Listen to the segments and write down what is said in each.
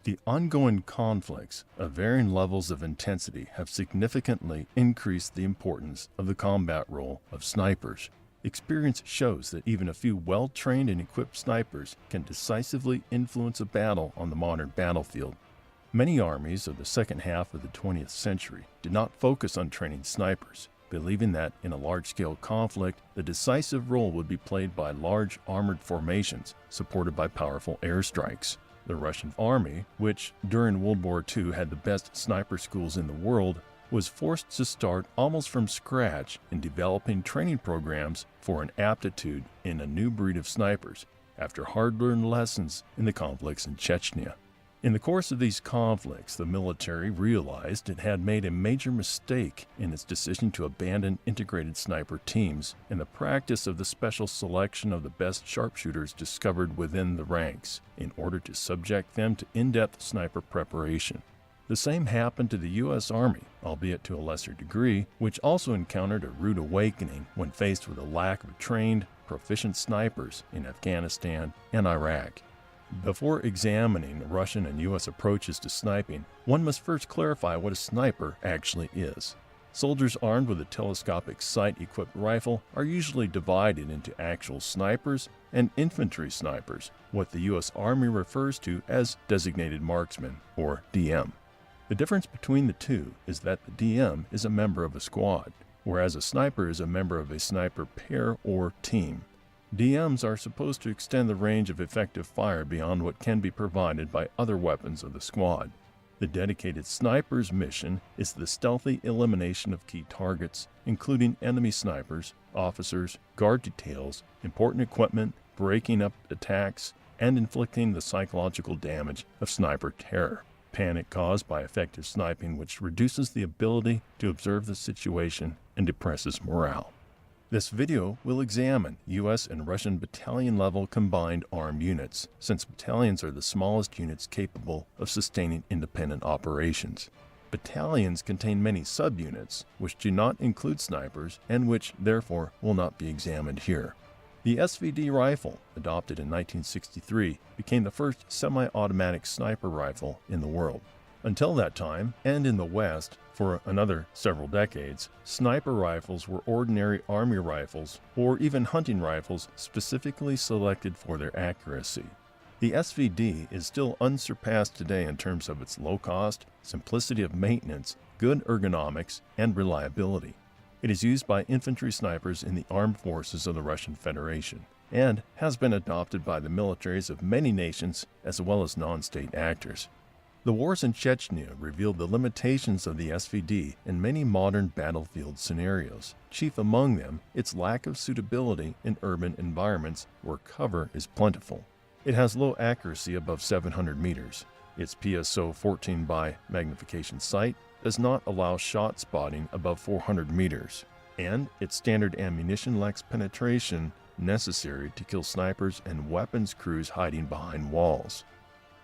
The ongoing conflicts of varying levels of intensity have significantly increased the importance of the combat role of snipers. Experience shows that even a few well-trained and equipped snipers can decisively influence a battle on the modern battlefield. Many armies of the second half of the 20th century did not focus on training snipers, believing that in a large-scale conflict, the decisive role would be played by large armored formations supported by powerful airstrikes. The Russian army, which during World War II had the best sniper schools in the world, was forced to start almost from scratch in developing training programs for an aptitude in a new breed of snipers after hard-learned lessons in the conflicts in Chechnya. In the course of these conflicts, the military realized it had made a major mistake in its decision to abandon integrated sniper teams and the practice of the special selection of the best sharpshooters discovered within the ranks in order to subject them to in-depth sniper preparation. The same happened to the U.S. Army, albeit to a lesser degree, which also encountered a rude awakening when faced with a lack of trained, proficient snipers in Afghanistan and Iraq. Before examining Russian and U.S. approaches to sniping, one must first clarify what a sniper actually is. Soldiers armed with a telescopic sight-equipped rifle are usually divided into actual snipers and infantry snipers, what the U.S. Army refers to as designated marksmen, or DM. The difference between the two is that the DM is a member of a squad, whereas a sniper is a member of a sniper pair or team. DMs are supposed to extend the range of effective fire beyond what can be provided by other weapons of the squad. The dedicated sniper's mission is the stealthy elimination of key targets, including enemy snipers, officers, guard details, important equipment, breaking up attacks, and inflicting the psychological damage of sniper terror. Panic caused by effective sniping, which reduces the ability to observe the situation and depresses morale. This video will examine U.S. and Russian battalion-level combined armed units, since battalions are the smallest units capable of sustaining independent operations. Battalions contain many subunits, which do not include snipers and which, therefore, will not be examined here. The SVD rifle, adopted in 1963, became the first semi-automatic sniper rifle in the world. Until that time, and in the West, for another several decades, sniper rifles were ordinary army rifles or even hunting rifles specifically selected for their accuracy. The SVD is still unsurpassed today in terms of its low cost, simplicity of maintenance, good ergonomics, and reliability. It is used by infantry snipers in the armed forces of the Russian Federation and has been adopted by the militaries of many nations as well as non-state actors. The wars in Chechnya revealed the limitations of the SVD in many modern battlefield scenarios, chief among them its lack of suitability in urban environments where cover is plentiful. It has low accuracy above 700 meters. Its PSO 14 by magnification sight does not allow shot spotting above 400 meters, and its standard ammunition lacks penetration necessary to kill snipers and weapons crews hiding behind walls.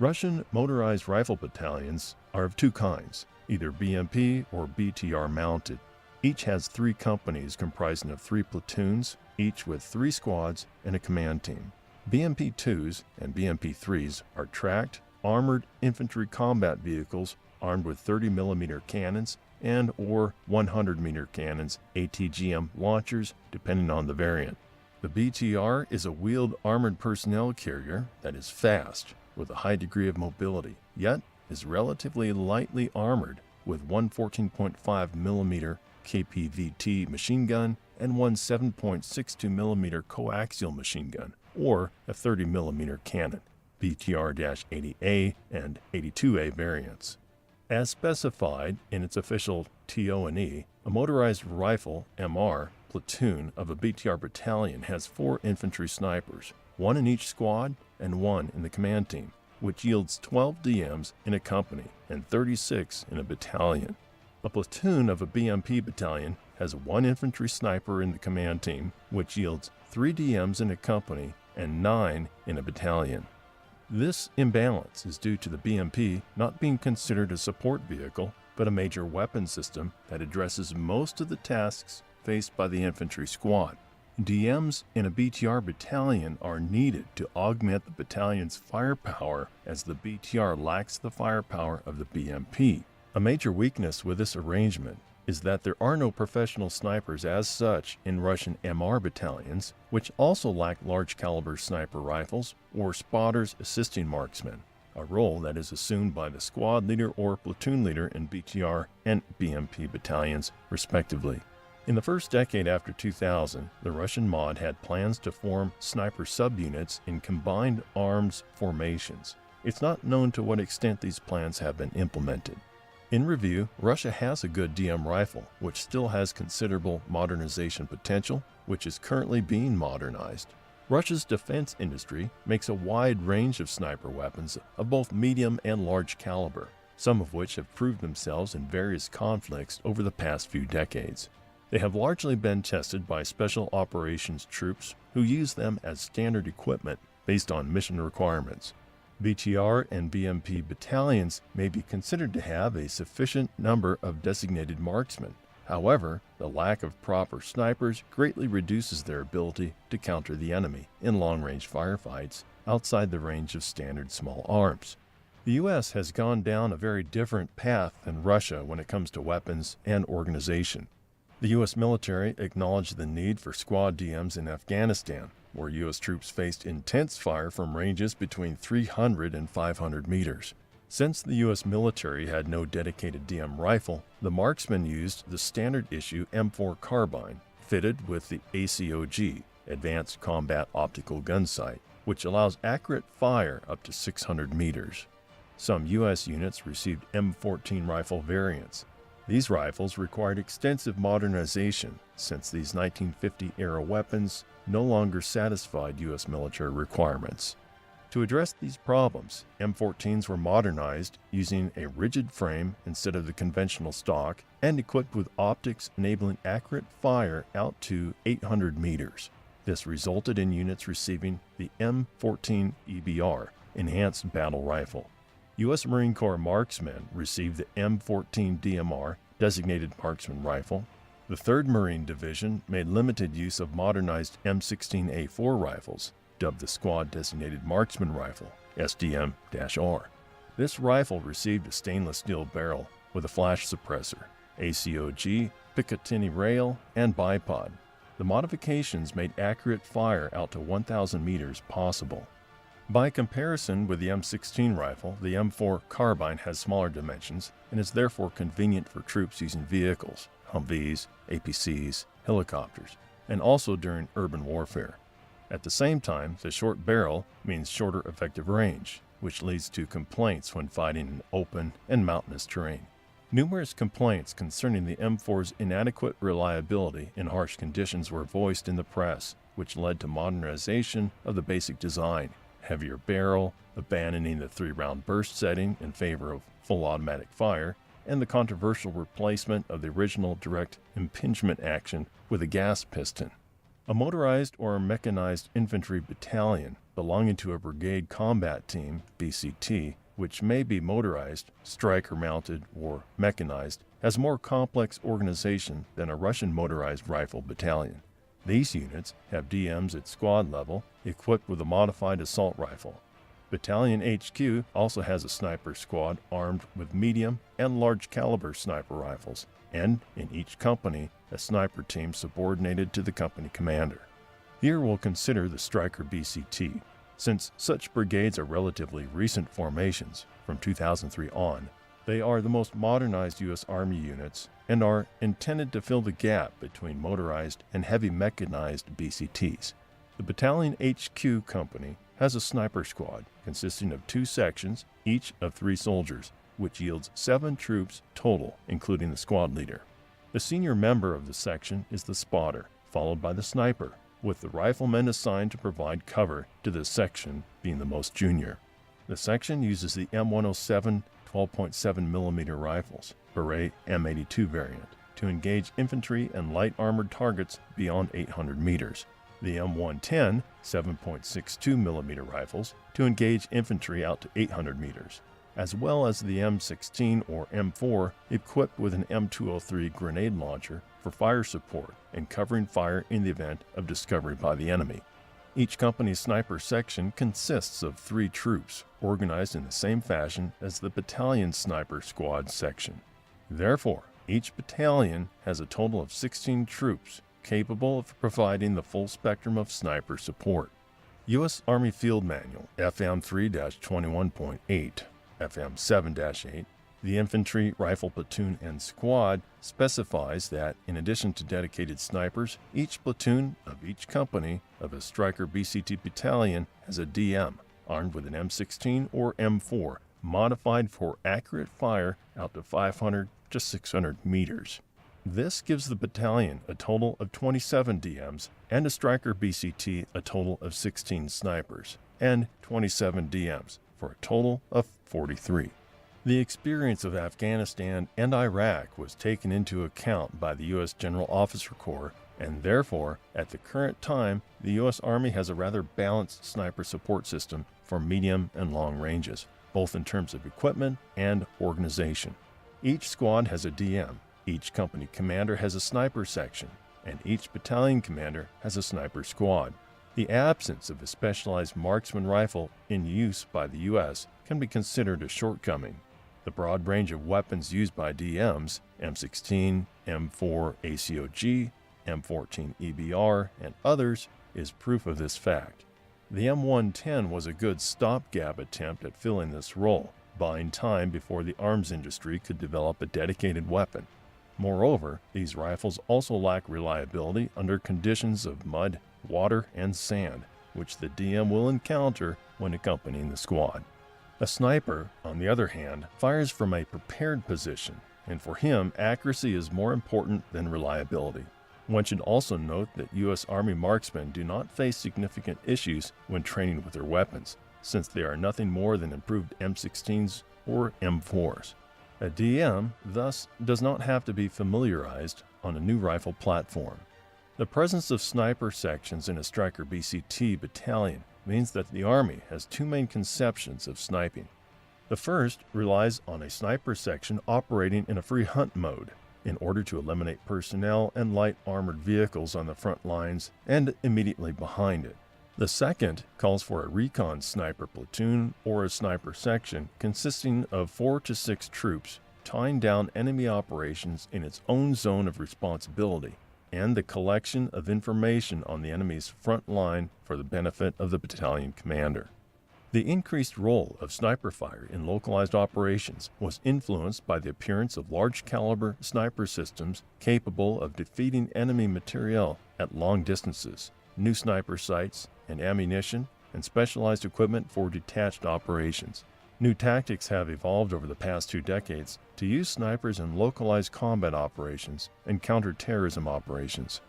Russian motorized rifle battalions are of two kinds, either BMP or BTR mounted. Each has 3 companies comprising of 3 platoons, each with 3 squads and a command team. BMP-2s and BMP-3s are tracked, armored infantry combat vehicles armed with 30mm cannons and or 100-meter cannons, ATGM launchers, depending on the variant. The BTR is a wheeled armored personnel carrier that is fast, with a high degree of mobility, yet is relatively lightly armored with one 14.5mm KPVT machine gun and one 7.62mm coaxial machine gun, or a 30mm cannon, BTR-80A and 82A variants. As specified in its official TO&E, a motorized rifle MR platoon of a BTR battalion has 4 infantry snipers, 1 in each squad and 1 in the command team, which yields 12 DMs in a company and 36 in a battalion. A platoon of a BMP battalion has 1 infantry sniper in the command team, which yields 3 DMs in a company and 9 in a battalion. This imbalance is due to the BMP not being considered a support vehicle, but a major weapon system that addresses most of the tasks faced by the infantry squad. DMs in a BTR battalion are needed to augment the battalion's firepower as the BTR lacks the firepower of the BMP. A major weakness with this arrangement is that there are no professional snipers as such in Russian MR battalions, which also lack large-caliber sniper rifles or spotters assisting marksmen, a role that is assumed by the squad leader or platoon leader in BTR and BMP battalions, respectively. In the first decade after 2000, the Russian MOD had plans to form sniper subunits in combined arms formations. It's not known to what extent these plans have been implemented. In review, Russia has a good DM rifle, which still has considerable modernization potential, which is currently being modernized. Russia's defense industry makes a wide range of sniper weapons of both medium and large caliber, some of which have proved themselves in various conflicts over the past few decades. They have largely been tested by special operations troops who use them as standard equipment based on mission requirements. BTR and BMP battalions may be considered to have a sufficient number of designated marksmen. However, the lack of proper snipers greatly reduces their ability to counter the enemy in long-range firefights outside the range of standard small arms. The U.S. has gone down a very different path than Russia when it comes to weapons and organization. The U.S. military acknowledged the need for squad DMs in Afghanistan, where U.S. troops faced intense fire from ranges between 300 and 500 meters. Since the U.S. military had no dedicated DM rifle, the marksmen used the standard-issue M4 carbine, fitted with the ACOG, Advanced Combat Optical Gun Sight, which allows accurate fire up to 600 meters. Some U.S. units received M14 rifle variants. These rifles required extensive modernization since these 1950-era weapons no longer satisfied U.S. military requirements. To address these problems, M14s were modernized using a rigid frame instead of the conventional stock and equipped with optics enabling accurate fire out to 800 meters. This resulted in units receiving the M14 EBR, Enhanced Battle Rifle. U.S. Marine Corps marksmen received the M14 DMR, Designated Marksman Rifle. The 3rd Marine Division made limited use of modernized M16A4 rifles, dubbed the Squad Designated Marksman Rifle, SDM-R. This rifle received a stainless steel barrel with a flash suppressor, ACOG, Picatinny rail, and bipod. The modifications made accurate fire out to 1,000 meters possible. By comparison with the M16 rifle, the M4 carbine has smaller dimensions and is therefore convenient for troops using vehicles, Humvees, APCs, helicopters, and also during urban warfare. At the same time, the short barrel means shorter effective range, which leads to complaints when fighting in open and mountainous terrain. Numerous complaints concerning the M4's inadequate reliability in harsh conditions were voiced in the press, which led to modernization of the basic design. Heavier barrel, abandoning the 3-round burst setting in favor of full automatic fire, and the controversial replacement of the original direct impingement action with a gas piston. A motorized or mechanized infantry battalion belonging to a brigade combat team, BCT, which may be motorized, striker-mounted, or mechanized, has more complex organization than a Russian motorized rifle battalion. These units have DMs at squad level, equipped with a modified assault rifle. Battalion HQ also has a sniper squad armed with medium and large caliber sniper rifles, and in each company, a sniper team subordinated to the company commander. Here we'll consider the Striker BCT. Since such brigades are relatively recent formations, from 2003 on, they are the most modernized U.S. Army units and are intended to fill the gap between motorized and heavy mechanized BCTs. The Battalion HQ company has a sniper squad consisting of 2 sections, each of 3 soldiers, which yields 7 troops total, including the squad leader. The senior member of the section is the spotter, followed by the sniper, with the riflemen assigned to provide cover to the section being the most junior. The section uses the M107 12.7mm rifles, Beret M82 variant, to engage infantry and light armored targets beyond 800 meters. The M110 7.62mm rifles to engage infantry out to 800 meters. as well as the M16 or M4 equipped with an M203 grenade launcher for fire support and covering fire in the event of discovery by the enemy. Each company's sniper section consists of 3 troops, organized in the same fashion as the battalion sniper squad section. Therefore, each battalion has a total of 16 troops capable of providing the full spectrum of sniper support. U.S. Army Field Manual FM 3-21.8, FM 7-8, the Infantry, Rifle Platoon, and Squad specifies that, in addition to dedicated snipers, each platoon of each company of a Striker BCT battalion has a DM armed with an M16 or M4 modified for accurate fire out to 500 to 600 meters. This gives the battalion a total of 27 DMs and a Striker BCT a total of 16 snipers and 27 DMs for a total of 43. The experience of Afghanistan and Iraq was taken into account by the U.S. General Officer Corps, and therefore, at the current time, the U.S. Army has a rather balanced sniper support system for medium and long ranges, both in terms of equipment and organization. Each squad has a DM, each company commander has a sniper section, and each battalion commander has a sniper squad. The absence of a specialized marksman rifle in use by the U.S. can be considered a shortcoming. The broad range of weapons used by DMs, M16, M4 ACOG, M14 EBR, and others, is proof of this fact. The M110 was a good stopgap attempt at filling this role, buying time before the arms industry could develop a dedicated weapon. Moreover, these rifles also lack reliability under conditions of mud, water, and sand, which the DM will encounter when accompanying the squad. A sniper, on the other hand, fires from a prepared position, and for him, accuracy is more important than reliability. One should also note that U.S. Army marksmen do not face significant issues when training with their weapons, since they are nothing more than improved M16s or M4s. A DM, thus, does not have to be familiarized on a new rifle platform. The presence of sniper sections in a Striker BCT battalion means that the Army has 2 main conceptions of sniping. The first relies on a sniper section operating in a free hunt mode in order to eliminate personnel and light armored vehicles on the front lines and immediately behind it. The second calls for a recon sniper platoon or a sniper section consisting of 4 to 6 troops tying down enemy operations in its own zone of responsibility, and the collection of information on the enemy's front line for the benefit of the battalion commander. The increased role of sniper fire in localized operations was influenced by the appearance of large-caliber sniper systems capable of defeating enemy materiel at long distances, new sniper sights and ammunition, and specialized equipment for detached operations. New tactics have evolved over the past 2 decades to use snipers in localized combat operations and counterterrorism operations.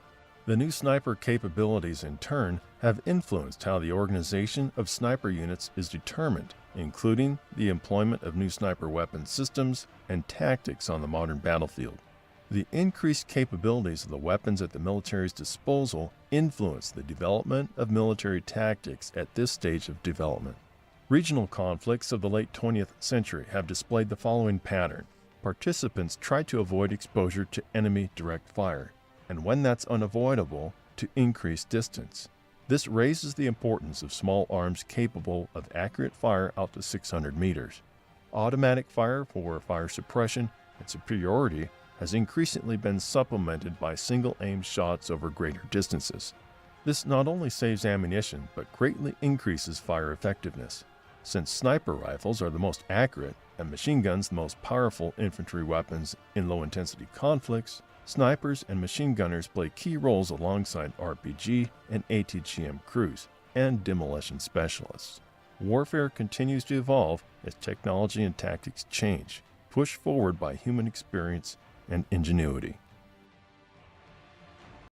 The new sniper capabilities, in turn, have influenced how the organization of sniper units is determined, including the employment of new sniper weapon systems and tactics on the modern battlefield. The increased capabilities of the weapons at the military's disposal influence the development of military tactics at this stage of development. Regional conflicts of the late 20th century have displayed the following pattern. Participants try to avoid exposure to enemy direct fire, and when that's unavoidable, to increase distance. This raises the importance of small arms capable of accurate fire out to 600 meters. Automatic fire for fire suppression and superiority has increasingly been supplemented by single-aim shots over greater distances. This not only saves ammunition, but greatly increases fire effectiveness. Since sniper rifles are the most accurate and machine guns the most powerful infantry weapons in low-intensity conflicts, snipers and machine gunners play key roles alongside RPG and ATGM crews and demolition specialists. Warfare continues to evolve as technology and tactics change, pushed forward by human experience and ingenuity.